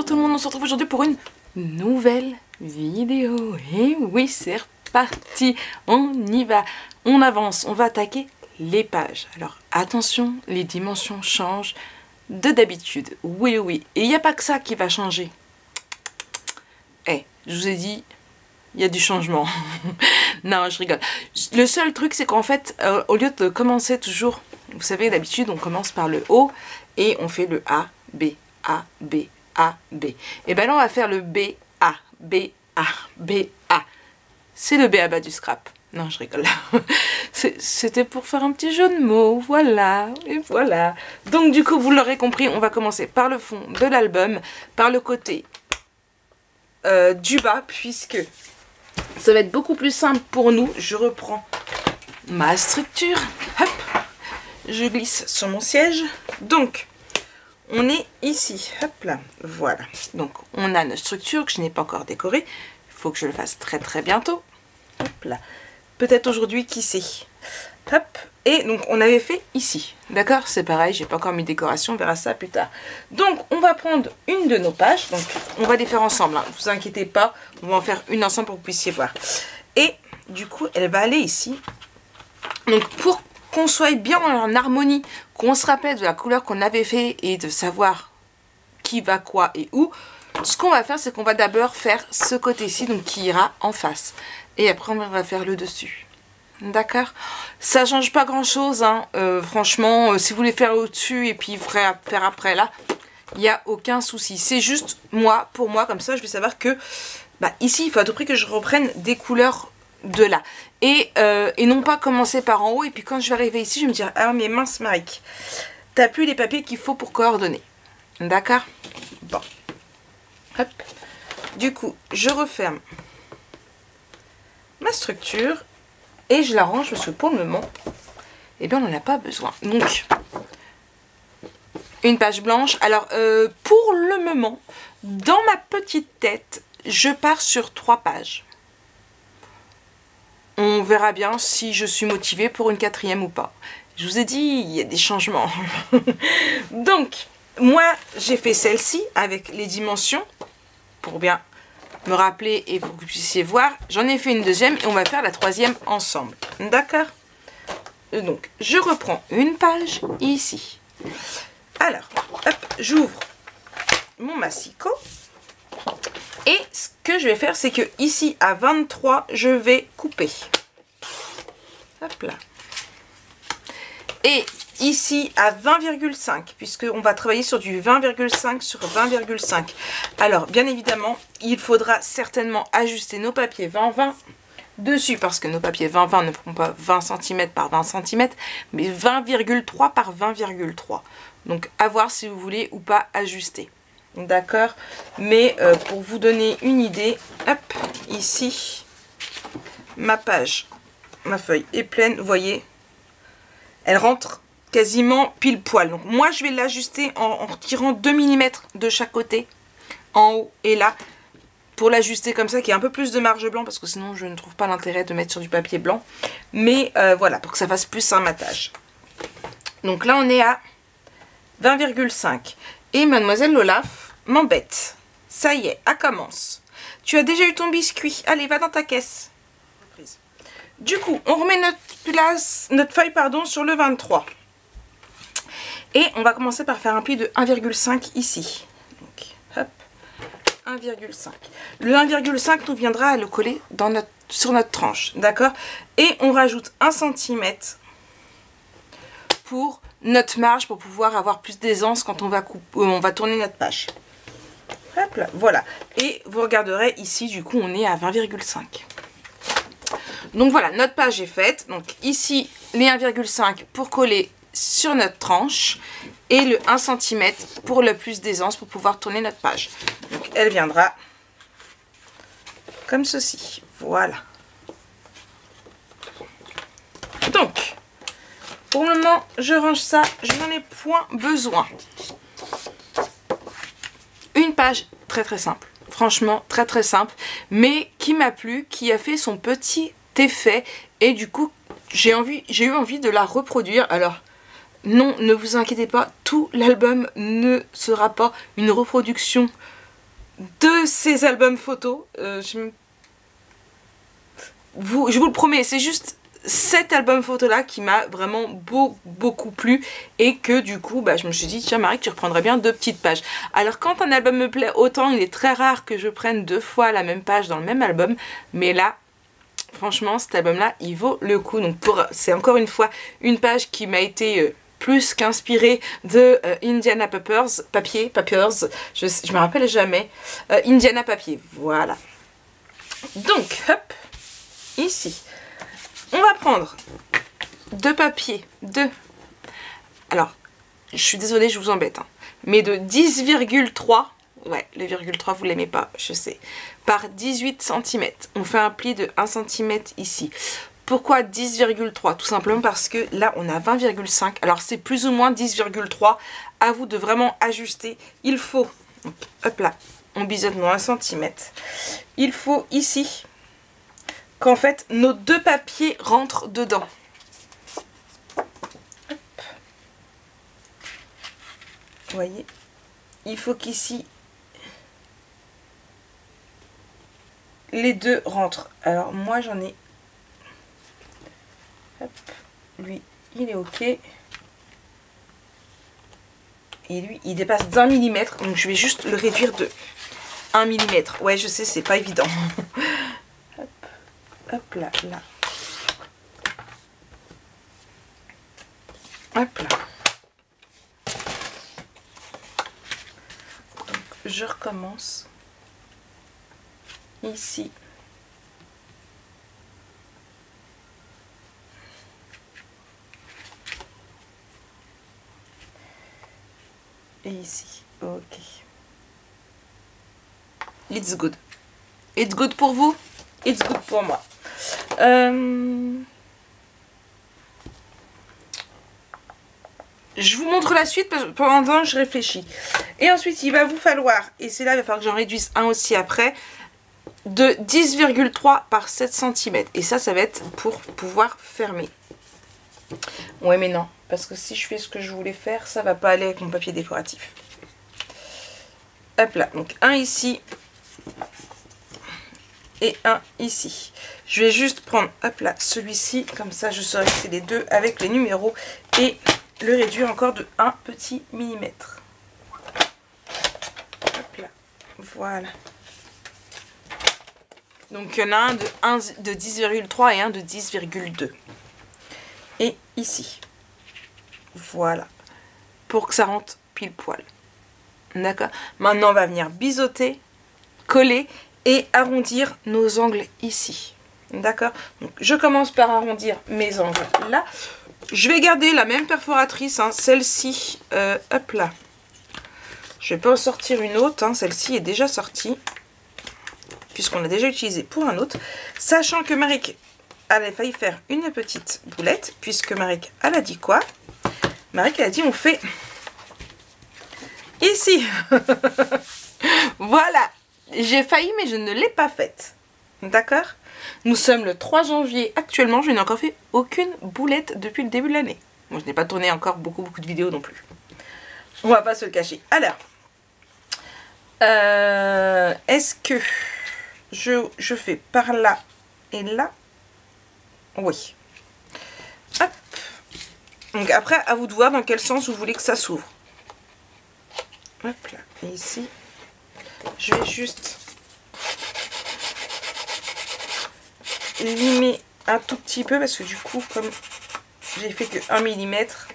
Bonjour tout le monde, on se retrouve aujourd'hui pour une nouvelle vidéo. Et oui, c'est reparti, on y va, on avance, on va attaquer les pages. Alors attention, les dimensions changent de d'habitude, oui oui, et il n'y a pas que ça qui va changer. Je vous ai dit, il y a du changement. Non, je rigole. Le seul truc, c'est qu'en fait, au lieu de commencer toujours, vous savez, d'habitude, on commence par le haut et on fait le A, B, A, B, A, B. Et bien là, on va faire le B, A, B, A, B, A. C'est le B à bas du scrap. Non, je rigole. C'était pour faire un petit jeu de mots, voilà, et voilà. Donc du coup, vous l'aurez compris, on va commencer par le fond de l'album, par le côté du bas, puisque ça va être beaucoup plus simple pour nous. Je reprends ma structure, hop, je glisse sur mon siège. Donc, on est ici, hop là, voilà. Donc, on a notre structure que je n'ai pas encore décorée. Il faut que je le fasse très très bientôt. Hop là, peut-être aujourd'hui, qui sait. Hop, et donc on avait fait ici, d'accord? C'est pareil, j'ai pas encore mis de décoration, on verra ça plus tard. Donc on va prendre une de nos pages, donc on va les faire ensemble, hein. Ne vous inquiétez pas, on va en faire une ensemble pour que vous puissiez voir. Et du coup, elle va aller ici. Donc pour qu'on soit bien en harmonie, qu'on se rappelle de la couleur qu'on avait fait et de savoir qui va quoi et où, ce qu'on va faire, c'est qu'on va d'abord faire ce côté-ci, donc qui ira en face. Et après, on va faire le dessus. D'accord, ça change pas grand chose, hein. Franchement, si vous voulez faire au-dessus et puis faire après là, il n'y a aucun souci. C'est juste moi, pour moi, comme ça je vais savoir que ici il faut à tout prix que je reprenne des couleurs de là. Et non pas commencer par en haut et puis quand je vais arriver ici, je vais me dire ah mais mince Marik, t'as plus les papiers qu'il faut pour coordonner. D'accord. Bon. Hop. Du coup, je referme ma structure. Et je la range parce que pour le moment, eh bien, on n'en a pas besoin. Donc, une page blanche. Alors, pour le moment, dans ma petite tête, je pars sur 3 pages. On verra bien si je suis motivée pour une 4e ou pas. Je vous ai dit, il y a des changements. Donc, moi, j'ai fait celle-ci avec les dimensions pour bien me rappeler et pour que vous puissiez voir. J'en ai fait une deuxième et on va faire la 3e ensemble. D'accord? Donc, je reprends une page ici. Alors, hop, j'ouvre mon massicot. Et ce que je vais faire, c'est que ici, à 23, je vais couper. Hop là. Et ici à 20,5, puisqu'on va travailler sur du 20,5 sur 20,5. Alors, bien évidemment, il faudra certainement ajuster nos papiers 20-20 dessus, parce que nos papiers 20-20 ne font pas 20 cm par 20 cm, mais 20,3 par 20,3. Donc, à voir si vous voulez ou pas ajuster. D'accord? Mais pour vous donner une idée, hop, ici, ma page, ma feuille est pleine, vous voyez, elle rentre quasiment pile poil. Donc moi je vais l'ajuster en retirant 2 mm de chaque côté, en haut et là, pour l'ajuster comme ça, qu'il y ait un peu plus de marge blanc, parce que sinon je ne trouve pas l'intérêt de mettre sur du papier blanc. Mais voilà, pour que ça fasse plus un matage. Donc là on est à 20,5. Et mademoiselle Lolaf m'embête. Ça y est, elle commence. Tu as déjà eu ton biscuit, allez va dans ta caisse. Du coup, on remet notre feuille sur le 23. Et on va commencer par faire un pli de 1,5 ici. Donc, hop, 1,5. Le 1,5 nous viendra à le coller sur notre tranche, d'accord? Et on rajoute 1 cm pour notre marge, pour pouvoir avoir plus d'aisance quand on va tourner notre page. Hop là, voilà. Et vous regarderez ici, du coup, on est à 20,5. Donc voilà, notre page est faite. Donc ici, les 1,5 pour coller sur notre tranche et le 1 cm pour le plus d'aisance pour pouvoir tourner notre page. Donc elle viendra comme ceci. Voilà. Donc, pour le moment, je range ça. Je n'en ai point besoin. Une page très très simple. Franchement, très très simple. Mais qui m'a plu, qui a fait son petit effet et du coup j'ai eu envie de la reproduire. Alors non, ne vous inquiétez pas, tout l'album ne sera pas une reproduction de ces albums photos. Je vous le promets, c'est juste cet album photo là qui m'a vraiment beaucoup plu et que du coup bah, je me suis dit tiens Marie, tu reprendrais bien 2 petites pages. Alors quand un album me plaît autant, il est très rare que je prenne 2 fois la même page dans le même album, mais là franchement cet album là il vaut le coup. Donc c'est encore une fois une page qui m'a été plus qu'inspirée de Indiana Papers, je me rappelle jamais, Indiana Papier, voilà. Donc hop, ici on va prendre 2 papiers, alors je suis désolée, je vous embête, hein, mais de 10,3, ouais, le virgule 3 vous l'aimez pas, je sais, par 18 cm. On fait un pli de 1 cm ici. Pourquoi 10,3? Tout simplement parce que là on a 20,5, alors c'est plus ou moins 10,3, à vous de vraiment ajuster. Il faut, hop là, on biseaute nos 1 cm, il faut ici qu'en fait nos 2 papiers rentrent dedans. Hop. Vous voyez, il faut qu'ici les 2 rentrent. Alors moi j'en ai, hop, lui il est ok et lui il dépasse d'1 millimètre, donc je vais juste le réduire de 1 millimètre. Ouais, je sais, c'est pas évident. Hop, hop là, là. Hop là. Donc je recommence ici. Et ici. Ok. It's good. It's good pour vous. It's good pour moi. Je vous montre la suite parce que pendant un temps je réfléchis. Et ensuite il va vous falloir, et c'est là il va falloir que j'en réduise un aussi après, de 10,3 par 7 cm. Et ça va être pour pouvoir fermer. Ouais mais non, parce que si je fais ce que je voulais faire, ça va pas aller avec mon papier décoratif. Hop là, donc un ici et un ici. Je vais juste prendre, hop là, celui-ci, comme ça je saurai que c'est les 2 avec les numéros et le réduire encore de 1 petit millimètre. Hop là, voilà. Donc il y en a un de 10,3 et un de 10,2. Et ici. Voilà. Pour que ça rentre pile poil. D'accord. Maintenant on va venir biseauter, coller et arrondir nos angles ici. D'accord. Donc je commence par arrondir mes angles là. Je vais garder la même perforatrice, hein, celle-ci, hop là. Je vais pas en sortir une autre, hein, celle-ci est déjà sortie, puisqu'on l'a déjà utilisée pour un autre. Sachant que Maric avait failli faire une petite boulette, puisque Maric, elle a dit quoi? Maric, elle a dit on fait ici. Voilà, j'ai failli mais je ne l'ai pas faite. D'accord? Nous sommes le 3 janvier actuellement, je n'ai encore fait aucune boulette depuis le début de l'année. Bon, je n'ai pas tourné encore beaucoup de vidéos non plus. On va pas se le cacher. Alors, est-ce que je fais par là et là? Oui. Hop. Donc après, à vous de voir dans quel sens vous voulez que ça s'ouvre. Hop là. Et ici, je vais juste limer un tout petit peu parce que du coup comme j'ai fait que 1 millimètre,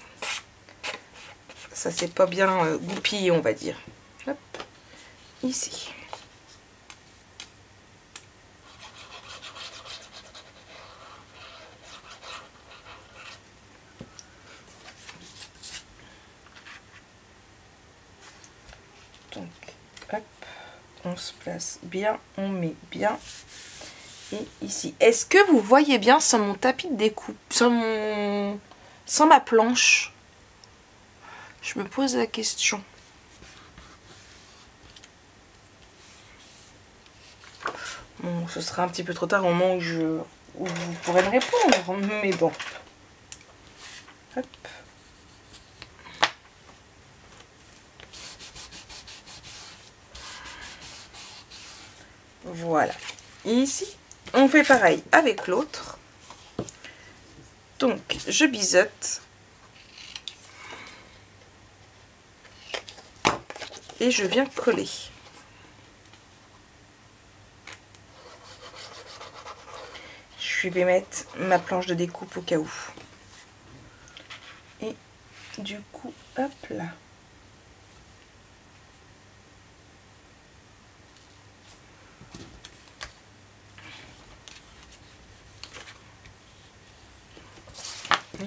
ça c'est pas bien goupillé on va dire. Hop, ici. Donc hop, on se place bien, on met bien. Et ici. Est-ce que vous voyez bien sans mon tapis de découpe, sans ma planche? Je me pose la question. Bon, ce sera un petit peu trop tard au moment où vous pourrez me répondre, mais bon. Hop. Voilà. Et ici, on fait pareil avec l'autre. Donc, je biseaute. Et je viens coller. Je vais mettre ma planche de découpe au cas où. Et du coup, hop là.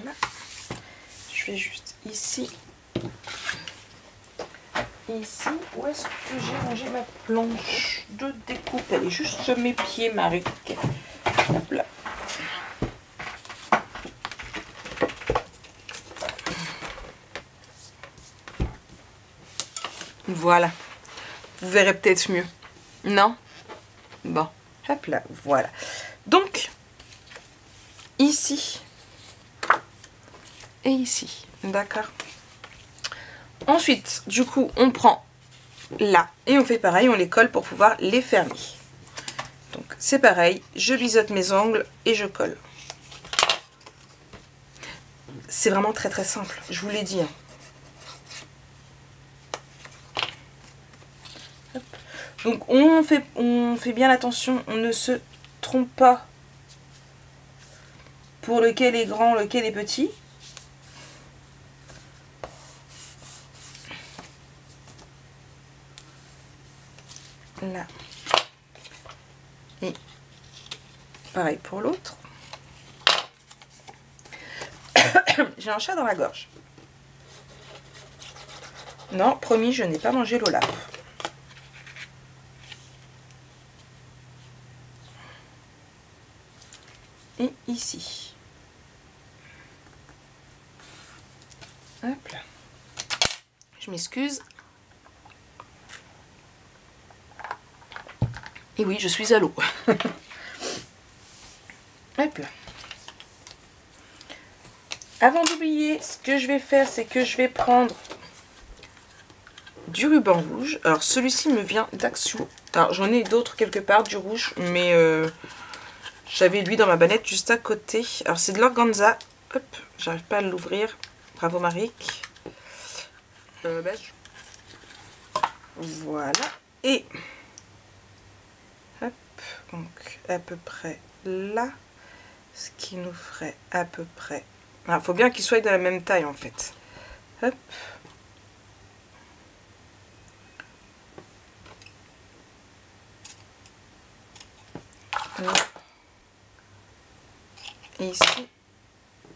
Là. Je vais juste ici. Ici, où est-ce que j'ai rangé ma planche de découpe? Elle est juste sur mes pieds, Marie. Hop là. Voilà. Vous verrez peut-être mieux. Non? Bon. Hop là. Voilà. Donc, ici et ici. D'accord? Ensuite, du coup, on prend là et on fait pareil, on les colle pour pouvoir les fermer. Donc, c'est pareil. Je biseaute mes ongles et je colle. C'est vraiment très très simple. Je vous l'ai dit. Hein. Donc on fait bien attention, on ne se trompe pas pour lequel est grand, lequel est petit. Là. Et pareil pour l'autre. J'ai un chat dans la gorge. Non, promis, je n'ai pas mangé l'Olaf. Et ici. Hop là. Je m'excuse. Et oui, je suis à l'eau. Hop là. Avant d'oublier, ce que je vais faire, c'est que je vais prendre du ruban rouge. Alors celui-ci me vient d'Action. Alors j'en ai d'autres quelque part, du rouge, mais j'avais lui dans ma banette juste à côté. Alors c'est de l'organza. Hop, j'arrive pas à l'ouvrir. Bravo Maric. Beige. Voilà. Et hop, donc à peu près là. Ce qui nous ferait à peu près... Il faut bien qu'ils soient de la même taille en fait. Hop. Là. Et ici,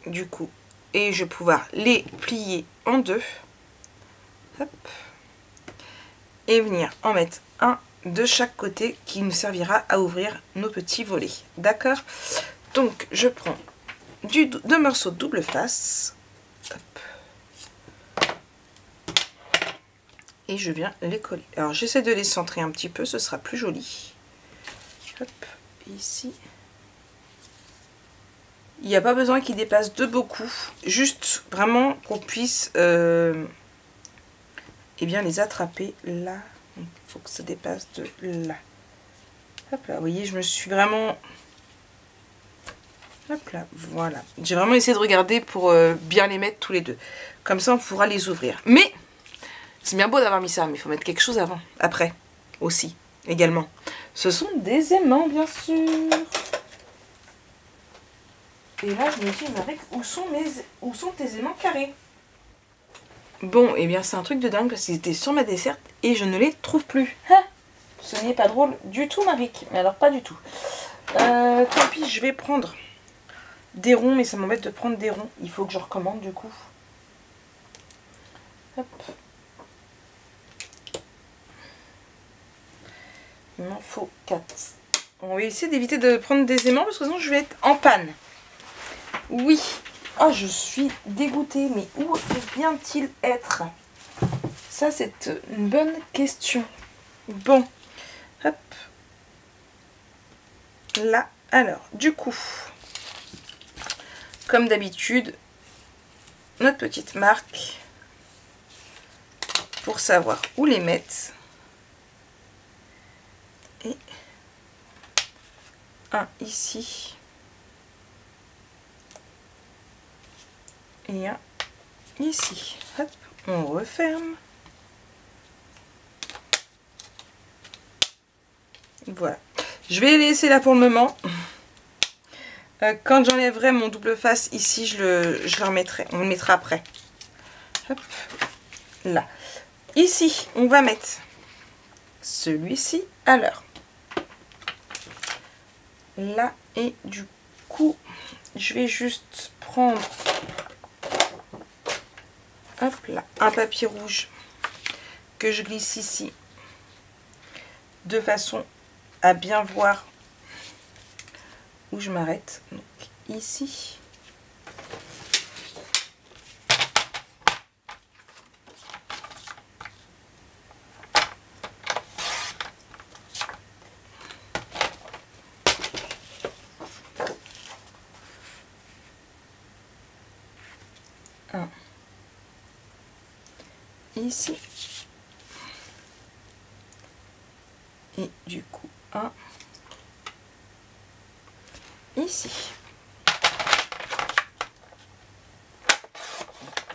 du coup. Et je vais pouvoir les plier en deux. Hop. Et venir en mettre un de chaque côté qui nous servira à ouvrir nos petits volets. D'accord? Donc, je prends deux morceaux de double face. Hop. Et je viens les coller. Alors, j'essaie de les centrer un petit peu, ce sera plus joli. Hop, ici. Il n'y a pas besoin qu'ils dépassent de beaucoup. Juste, vraiment, qu'on puisse eh bien, les attraper là. Il faut que ça dépasse de là. Hop là, vous voyez, je me suis vraiment... Hop là, voilà. J'ai vraiment essayé de regarder pour bien les mettre tous les deux. Comme ça, on pourra les ouvrir. Mais, c'est bien beau d'avoir mis ça, mais il faut mettre quelque chose avant. Après, aussi, également. Ce sont des aimants, bien sûr. Et là, je me dis, Marek, où sont tes aimants carrés? Bon, et bien, c'est un truc de dingue parce qu'ils étaient sur ma desserte et je ne les trouve plus. Ah, ce n'est pas drôle du tout, Marik. Mais alors, pas du tout. Tant pis, je vais prendre des ronds, mais ça m'embête de prendre des ronds. Il faut que je recommande du coup. Hop. Il m'en faut 4. On va essayer d'éviter de prendre des aimants parce que sinon je vais être en panne. Oui. Oh, je suis dégoûtée. Mais où vient-il être? Ça, c'est une bonne question. Bon. Hop. Là. Alors, du coup, comme d'habitude, notre petite marque pour savoir où les mettre. Et un ici et un ici. Hop, on referme. Voilà. Je vais les laisser là pour le moment. Quand j'enlèverai mon double face ici, je le remettrai. On le mettra après. Hop, là. Ici, on va mettre celui-ci à l'heure. Là, et du coup, je vais juste prendre, hop là, un papier rouge que je glisse ici, de façon à bien voir où je m'arrête. Donc ici. Un. Ici. Et du coup, un. Ici.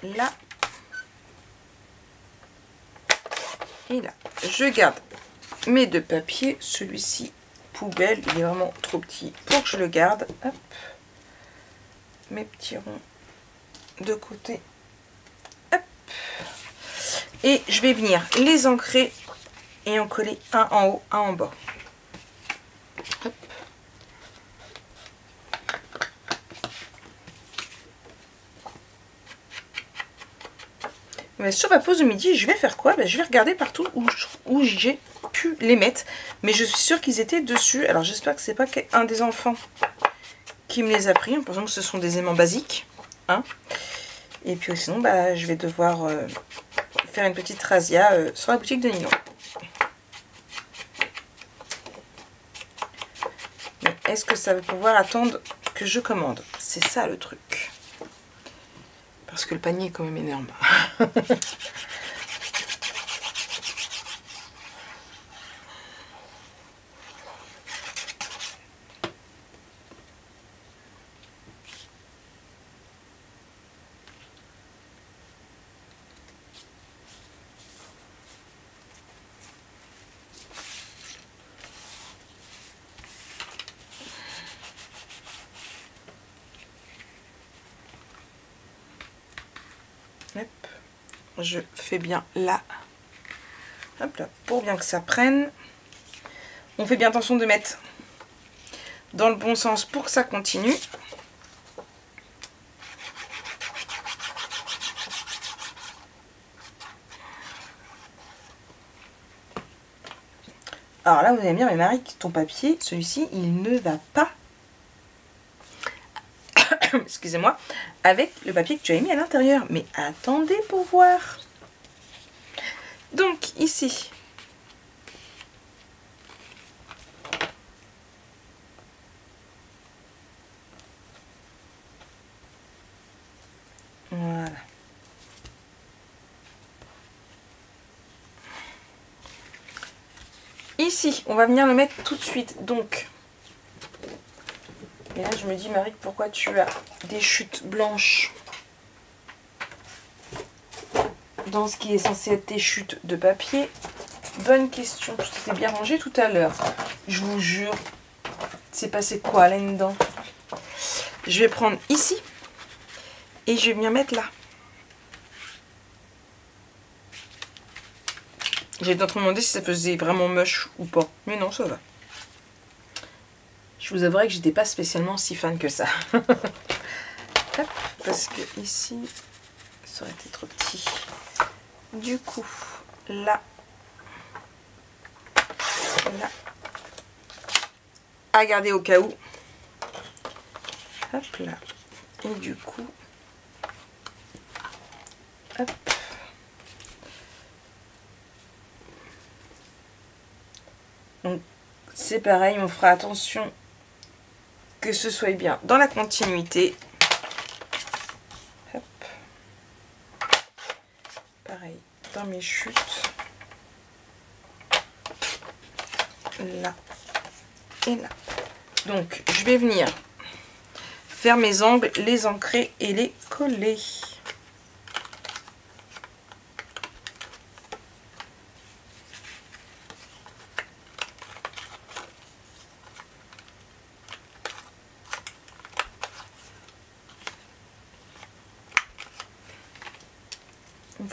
Là. Et là. Je garde mes deux papiers. Celui-ci, poubelle, il est vraiment trop petit pour que je le garde. Hop. Mes petits ronds de côté. Hop. Et je vais venir les ancrer et en coller un en haut, un en bas. Hop. Mais sur la pause de midi, je vais faire quoi? Je vais regarder partout où j'ai pu les mettre. Mais je suis sûre qu'ils étaient dessus. Alors j'espère que c'est pas un des enfants qui me les a pris, en pensant que ce sont des aimants basiques. Hein. Et puis sinon, je vais devoir faire une petite razzia sur la boutique de Nino. Mais est-ce que ça va pouvoir attendre que je commande? C'est ça le truc. Parce que le panier est quand même énorme. Hop. Je fais bien là. Hop là, pour bien que ça prenne. On fait bien attention de mettre dans le bon sens pour que ça continue. Alors là, vous allez me dire, mais Marie, ton papier, celui-ci, il ne va pas, excusez-moi, avec le papier que tu as mis à l'intérieur. Mais attendez pour voir. Donc, ici, voilà. Ici, on va venir le mettre tout de suite. Donc, et là, je me dis, Marie, pourquoi tu as des chutes blanches dans ce qui est censé être tes chutes de papier? Bonne question. Tout était bien rangé tout à l'heure. Je vous jure, c'est passé quoi là-dedans? Je vais prendre ici et je vais venir mettre là. J'ai été en train de demander si ça faisait vraiment moche ou pas. Mais non, ça va. Je vous avouerai que j'étais pas spécialement si fan que ça. Hop, parce que ici, ça aurait été trop petit. Du coup, là, là, à garder au cas où. Hop là. Et du coup, hop. Donc, c'est pareil, on fera attention que ce soit bien dans la continuité. Hop. Pareil, dans mes chutes. Là et là. Donc, je vais venir faire mes angles, les ancrer et les coller.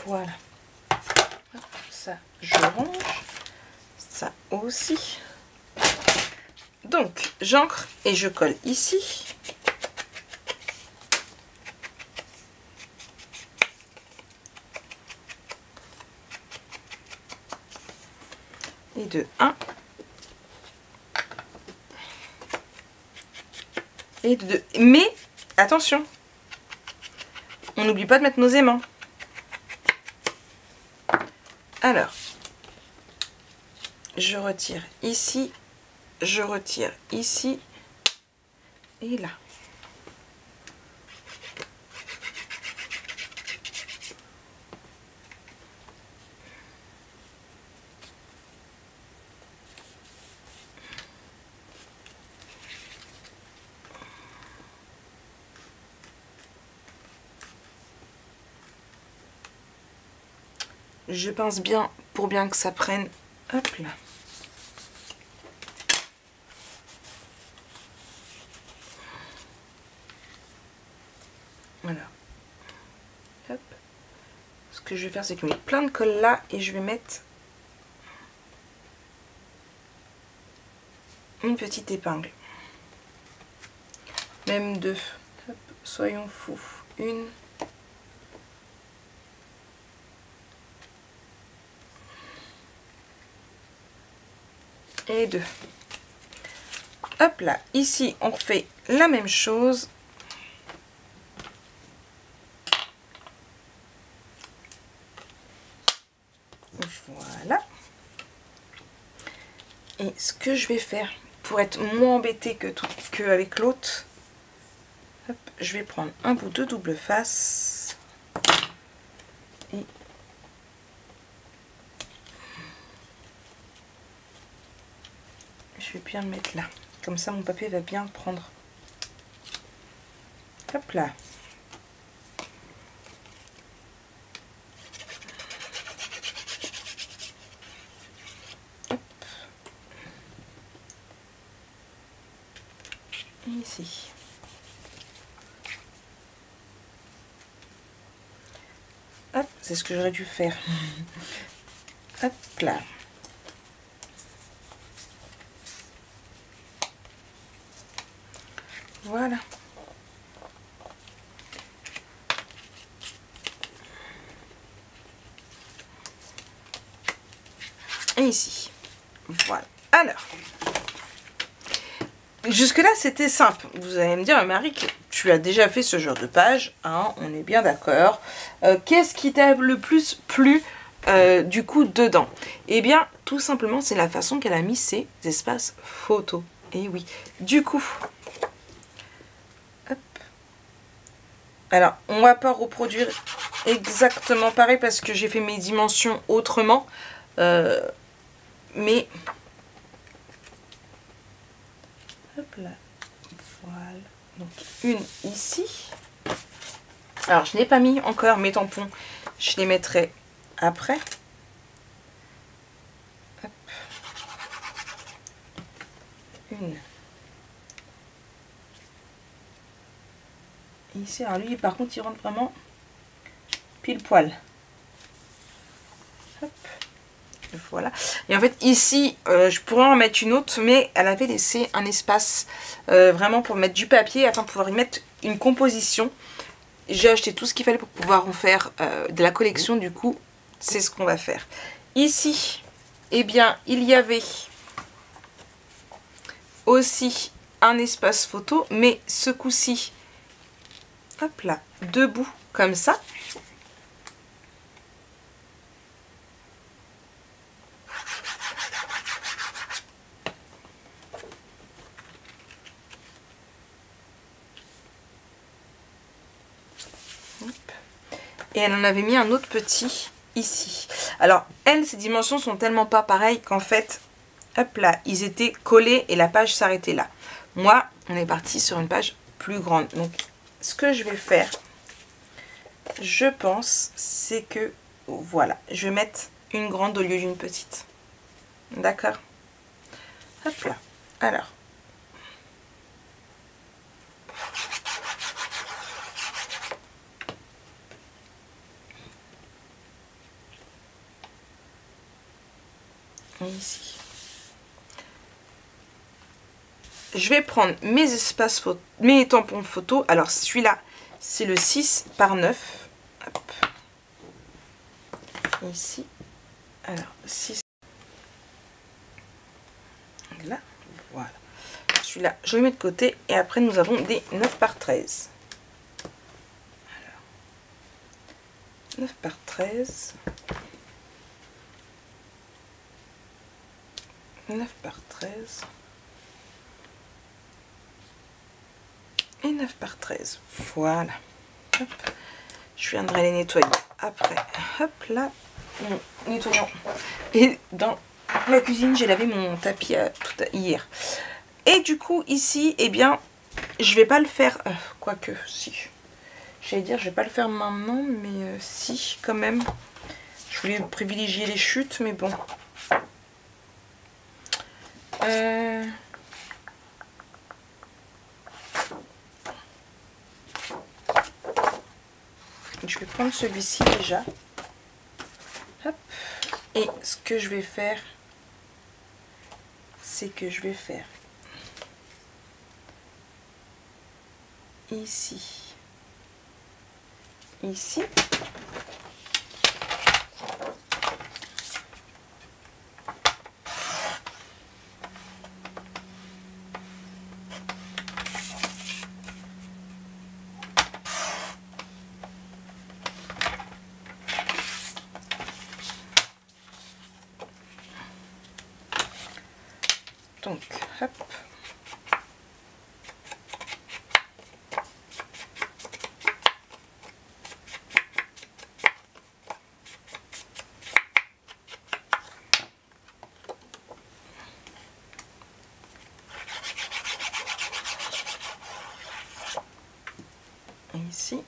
Voilà. Ça, je range. Ça aussi. Donc, j'ancre et je colle ici. Et de 1. Et de 2. Mais, attention, on n'oublie pas de mettre nos aimants. Alors, je retire ici, je retire ici et là. Je pince bien pour bien que ça prenne. Hop là. Voilà. Hop. Ce que je vais faire, c'est que je mets plein de colle là et je vais mettre une petite épingle. Même deux. Hop. Soyons fous. Une. Et deux. Hop là, ici on refait la même chose. Voilà. Et ce que je vais faire pour être moins embêtée qu'avec l'autre, je vais prendre un bout de double face et je vais bien le mettre là. Comme ça, mon papier va bien prendre. Hop là. Hop. Et ici. Hop, c'est ce que j'aurais dû faire. Hop là. Voilà. Et ici. Voilà. Alors. Jusque-là, c'était simple. Vous allez me dire, Marie, tu as déjà fait ce genre de page. Hein, on est bien d'accord. Qu'est-ce qui t'a le plus plu du coup dedans? Eh bien, tout simplement, c'est la façon qu'elle a mis ses espaces photos. Et oui. Du coup... Alors, on va pas reproduire exactement pareil parce que j'ai fait mes dimensions autrement. Mais... Hop là. Voilà. Donc, une ici. Alors, je n'ai pas mis encore mes tampons. Je les mettrai après. Hop. Une. Ici, alors lui, par contre, il rentre vraiment pile poil. Hop. Voilà. Et en fait, ici, je pourrais en mettre une autre, mais elle avait laissé un espace vraiment pour mettre du papier afin de pouvoir y mettre une composition. J'ai acheté tout ce qu'il fallait pour pouvoir en faire de la collection. Du coup, c'est ce qu'on va faire. Ici, eh bien, il y avait aussi un espace photo, mais ce coup-ci, hop là, debout comme ça. Et elle en avait mis un autre petit ici. Alors, elle, ces dimensions sont tellement pas pareilles qu'en fait, hop là, ils étaient collés et la page s'arrêtait là. Moi, on est parti sur une page plus grande. Donc, ce que je vais faire, je pense, c'est que, voilà, je vais mettre une grande au lieu d'une petite. D'accord? Hop là. Alors. Ici. Je vais prendre mes espaces photo, mes tampons photo. Alors celui-là, c'est le 6 par 9. Hop. Ici. Alors 6. Là, voilà. Celui-là, je le mets de côté. Et après, nous avons des 9 par 13. Alors, 9 par 13. 9 par 13 et 9 par 13. Voilà. Hop. Je viendrai les nettoyer après. Hop là, mon nettoyant. Et dans la cuisine, j'ai lavé mon tapis hier. Et du coup, ici, eh bien, je vais pas le faire. Quoique, si. J'allais dire, je vais pas le faire maintenant, mais si, quand même. Je voulais privilégier les chutes, mais bon. Je vais prendre celui-ci déjà. Hop. Et ce que je vais faire, c'est que je vais faire ici, ici. Donc, hop. Ici.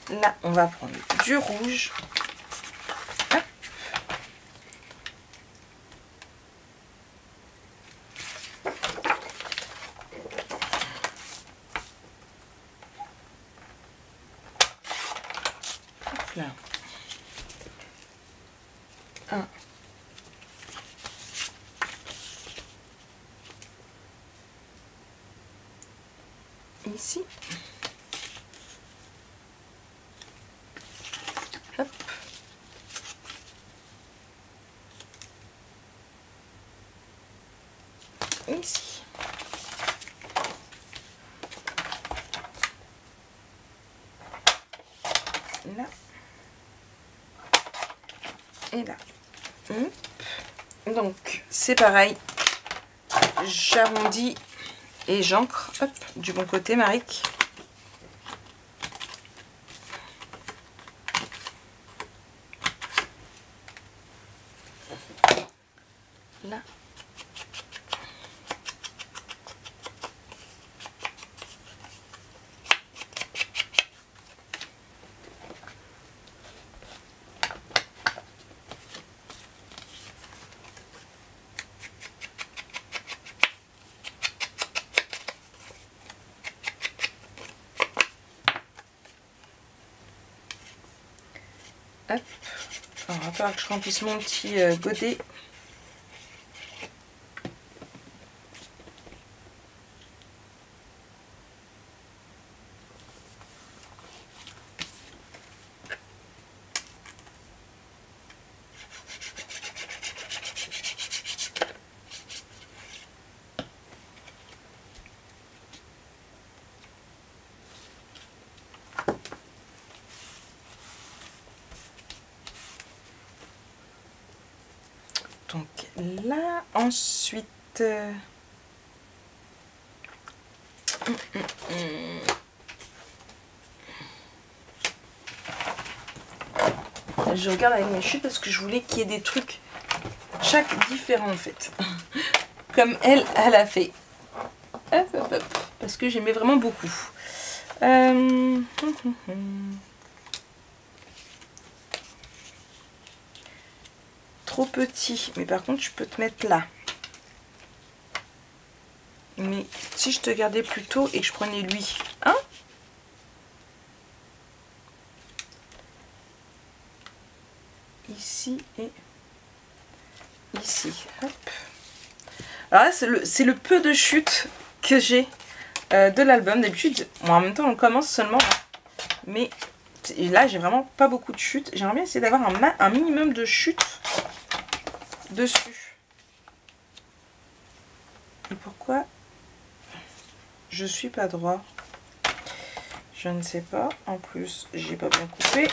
Là, on va prendre du rouge. Hop. Hop là. Un. Ici. Hop. Ici. Là. Et là. Hop. Donc, c'est pareil. J'arrondis et j'ancre. Hop, du bon côté, Maric. Là. Hop. Alors, il va falloir que je remplisse mon petit godet. Donc là, ensuite, je regarde avec mes chutes parce que je voulais qu'il y ait des trucs chaque différent en fait. Comme elle a fait. Hop, hop, hop. Parce que j'aimais vraiment beaucoup. Trop petit. Mais par contre, je peux te mettre là. Mais si je te gardais plus tôt et que je prenais lui, hein? Ici et ici. Hop. Alors là, c'est le peu de chutes que j'ai de l'album. D'habitude, en même temps, on commence seulement. Mais là, j'ai vraiment pas beaucoup de chutes. J'aimerais bien essayer d'avoir un minimum de chutes dessus. Et pourquoi je suis pas droit? Je ne sais pas. En plus, j'ai pas bien coupé.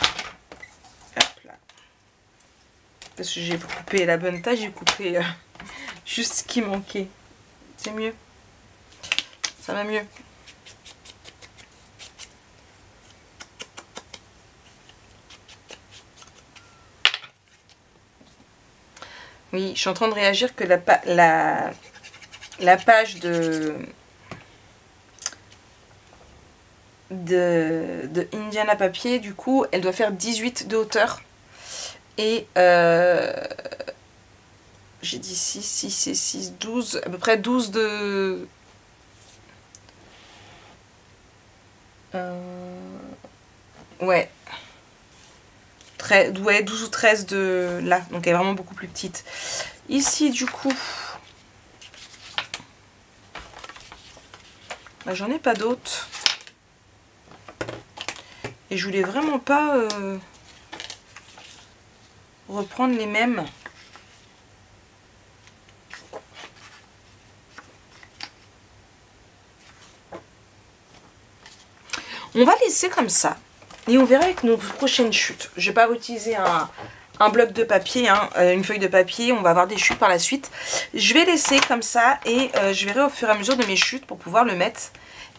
Hop là. Parce que j'ai coupé la bonne taille, j'ai coupé juste ce qui manquait. C'est mieux. Ça va mieux. Oui, je suis en train de réagir que la page de Indiana papier, du coup, elle doit faire 18 de hauteur. Et j'ai dit 6 et 6, 12, à peu près 12 de... ouais. Ouais, 12 ou 13 de là. Donc elle est vraiment beaucoup plus petite. Ici, du coup... bah, j'en ai pas d'autres. Et je voulais vraiment pas reprendre les mêmes. On va laisser comme ça. Et on verra avec nos prochaines chutes. Je vais pas utiliser un bloc de papier, hein, une feuille de papier. On va avoir des chutes par la suite. Je vais laisser comme ça et je verrai au fur et à mesure de mes chutes pour pouvoir le mettre.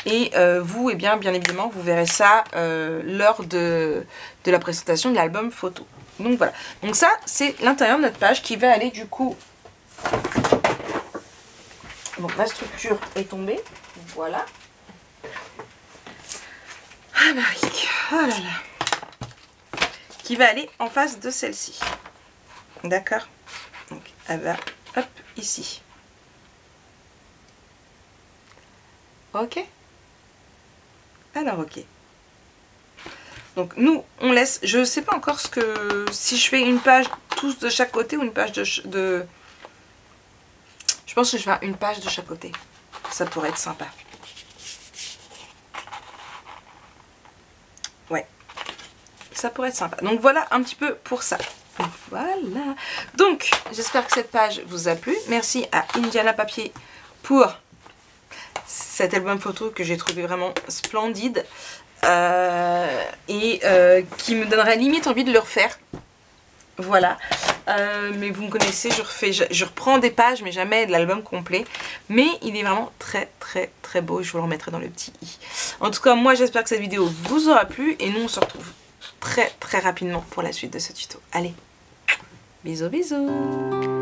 Et vous, eh bien évidemment, vous verrez ça lors de la présentation de l'album photo. Donc voilà. Donc ça, c'est l'intérieur de notre page qui va aller du coup... bon, ma structure est tombée. Voilà. Ah Marie, oh là là. Qui va aller en face de celle-ci. D'accord. Donc elle va, hop, ici. Ok. Alors ok. Donc nous, on laisse, je sais pas encore ce que, si je fais une page tous de chaque côté ou une page de... je pense que je vais faire une page de chaque côté. Ça pourrait être sympa. Ouais. Ça pourrait être sympa. Donc voilà un petit peu pour ça. Voilà. Donc, j'espère que cette page vous a plu. Merci à Indiana Papier pour cet album photo que j'ai trouvé vraiment splendide. Qui me donnerait limite envie de le refaire. Voilà. Mais vous me connaissez, je reprends des pages, mais jamais de l'album complet. Mais il est vraiment très très très beau. Je vous le remettrai dans le petit i. En tout cas, moi j'espère que cette vidéo vous aura plu. Et nous on se retrouve très très rapidement pour la suite de ce tuto. Allez, bisous bisous.